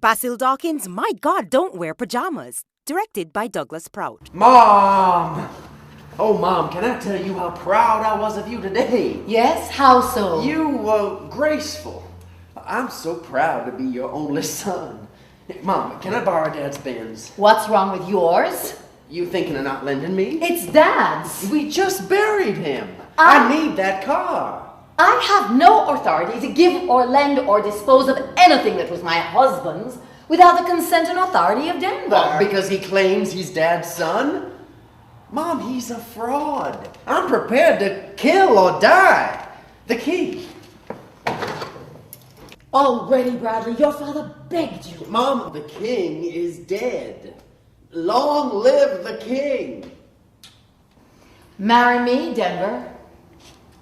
Basil Dawkins' My God Don't Wear Pyjamas, directed by Douglas Prout. Mom! Oh, Mom, can I tell you how proud I was of you today? Yes? How so? You were graceful. I'm so proud to be your only son. Mom, can I borrow Dad's Benz? What's wrong with yours? You thinking of not lending me? It's Dad's. We just buried him. I need that car. I have no authority to give or lend or dispose of anything that was my husband's without the consent and authority of Denver. Because he claims he's Dad's son? Mom, he's a fraud. I'm prepared to kill or die. The key. Already, Bradley, your father begged you. Mom, the king is dead. Long live the king. Marry me, Denver.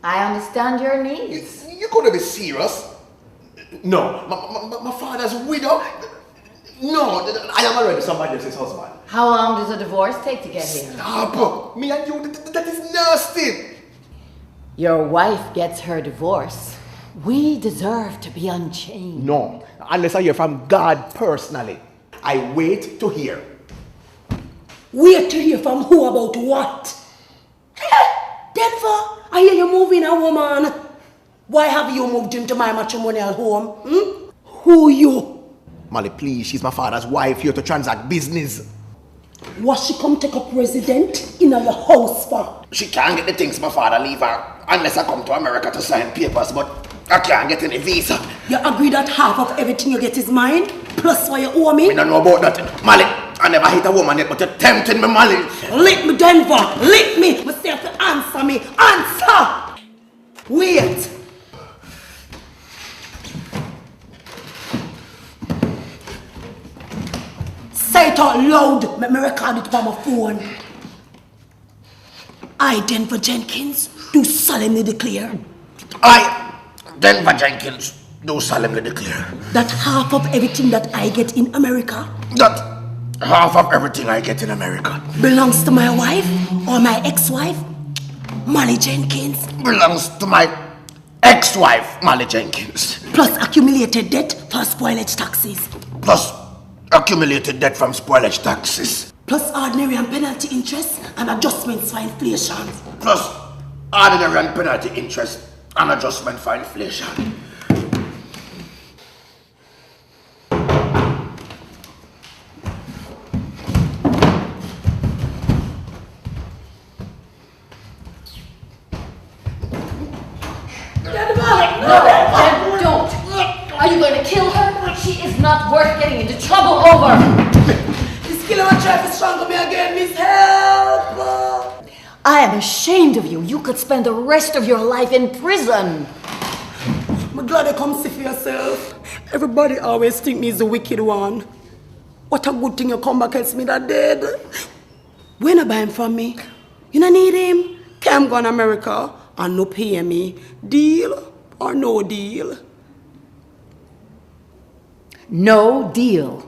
I understand your needs. You're going to be serious? No, my father's widow. No, I am already somebody else's husband. How long does a divorce take to get here? Stop! Me and you, that is nasty. Your wife gets her divorce. We deserve to be unchained. No, unless I hear from God personally. I wait to hear. Wait to hear from who about what? Denver, I hear you moving a woman. Why have you moved into my matrimonial home? Who you? Molly, please, she's my father's wife here to transact business. What she come take up resident in your house for? She can't get the things my father leave her unless I come to America to sign papers, but I can't get any visa. You agree that half of everything you get is mine? Plus what you owe me? I don't know about that. Molly, I never hit a woman yet, but you're tempting me, Molly. Lick me, Denver. Lick me. But say to answer me. Answer! Wait. Say it out loud. Let me record it on my phone. I, Denver Jenkins, do solemnly declare. I, Denver Jenkins, do solemnly declare. That half of everything that I get in America. That half of everything I get in America. Belongs to my wife or my ex-wife, Molly Jenkins. Belongs to my ex-wife, Molly Jenkins. Plus accumulated debt for spoilage taxes. Plus accumulated debt from spoilage taxes. Plus ordinary and penalty interest and adjustments for inflation. Plus ordinary and penalty interest and adjustment for inflation. Don't. Are you going to kill her? She is not worth getting into trouble over. This killer will try to strangle me again, Miss Help! I am ashamed of you. You could spend the rest of your life in prison. I'm glad you come see for yourself. Everybody always think me is the wicked one. What a good thing you come back and me that dead. When you buy him from me? You don't need him? Come go to America and no pay me. Deal or no deal? No deal.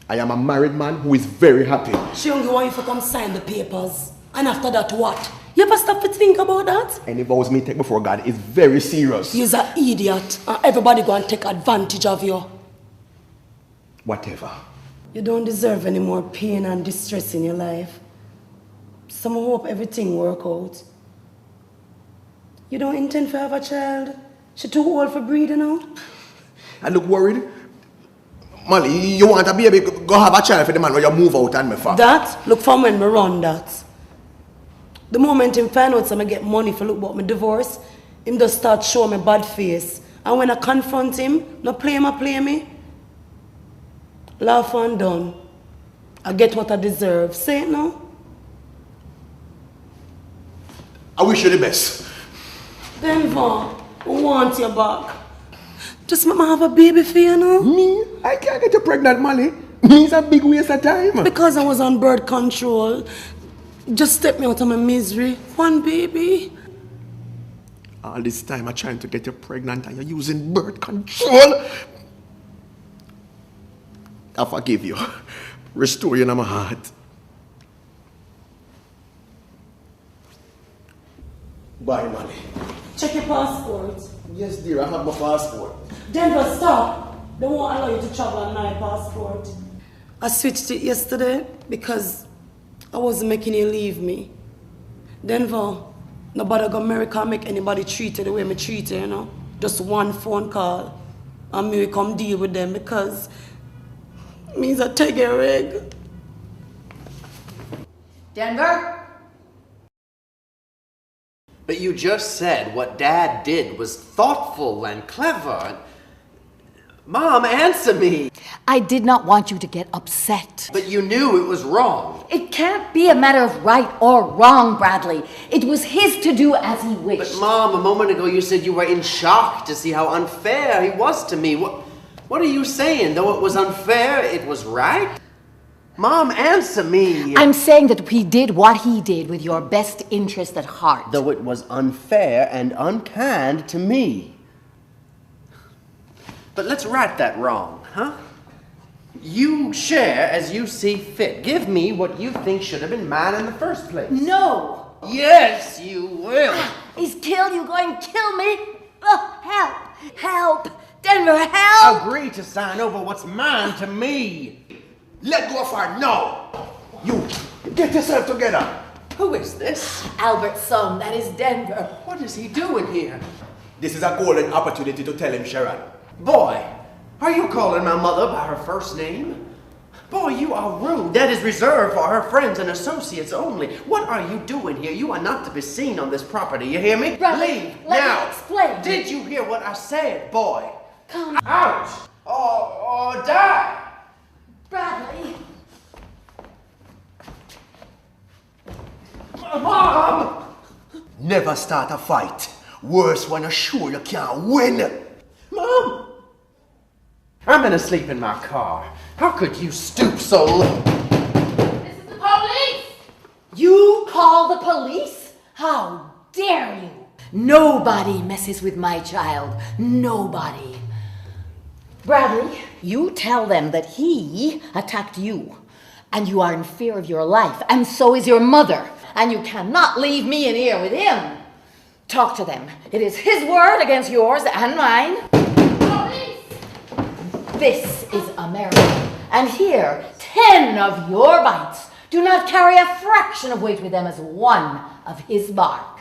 I am a married man who is very happy. She only want you to come sign the papers. And after that, what? You ever stop to think about that? Any vows me take before God is very serious. You're an idiot. And everybody going to take advantage of you. Whatever. You don't deserve any more pain and distress in your life. So I hope everything work out. You don't intend to have a child? She too old for breeding now? I look worried. Molly, you want a baby, go have a child for the man where you move out and me for. That? Look for when me run that. The moment him find out I get money for look about my divorce, him just start showing me bad face. And when I confront him, no play me. Laugh and done. I get what I deserve. Say it now. I wish you the best. Denver, I want you back. Just make me have a baby for you now. Me? I can't get you pregnant, Molly. Me is a big waste of time. Because I was on birth control. Just step me out of my misery. One baby. All this time I'm trying to get you pregnant and you're using birth control. I forgive you. Restore you in my heart. Bye, Molly. Check your passport. Yes, dear, I have my passport. Denver, stop. They won't allow you to travel on my passport. I switched it yesterday because I wasn't making you leave me. Denver, nobody go America and make anybody treat you the way me treat you, you know? Just one phone call and me will come deal with them because it means I take a rig. Denver? But you just said what Dad did was thoughtful and clever. Mom, answer me. I did not want you to get upset. But you knew it was wrong. It can't be a matter of right or wrong, Bradley. It was his to do as he wished. But Mom, a moment ago you said you were in shock to see how unfair he was to me. What are you saying? Though it was unfair, it was right? Mom, answer me. I'm saying that he did what he did with your best interest at heart. Though it was unfair and unkind to me. But let's right that wrong, huh? You share as you see fit. Give me what you think should have been mine in the first place. No! Yes, you will. He's killed you, going to kill me? Oh, help! Help! Denver, help! Agree to sign over what's mine to me. Let go of her now. You, get yourself together. Who is this? Albert's son, that is Denver. What is he doing here? This is a golden opportunity to tell him, Sharon. Boy, are you calling my mother by her first name? Boy, you are rude. That is reserved for her friends and associates only. What are you doing here? You are not to be seen on this property. You hear me? Bradley, Leave let now. me explain. Did you hear what I said, boy? Come Out or die. Bradley. Mom! Never start a fight. Worse when you're sure you can't win. Mom! I'm gonna sleep in my car. How could you stoop so low? This is the police! You call the police? How dare you? Nobody messes with my child. Nobody. Bradley, you tell them that he attacked you, and you are in fear of your life, and so is your mother, and you cannot leave me in here with him. Talk to them. It is his word against yours and mine. Police! This is America, and here, 10 of your bites do not carry a fraction of weight with them as one of his bark.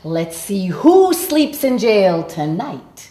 Let's see who sleeps in jail tonight.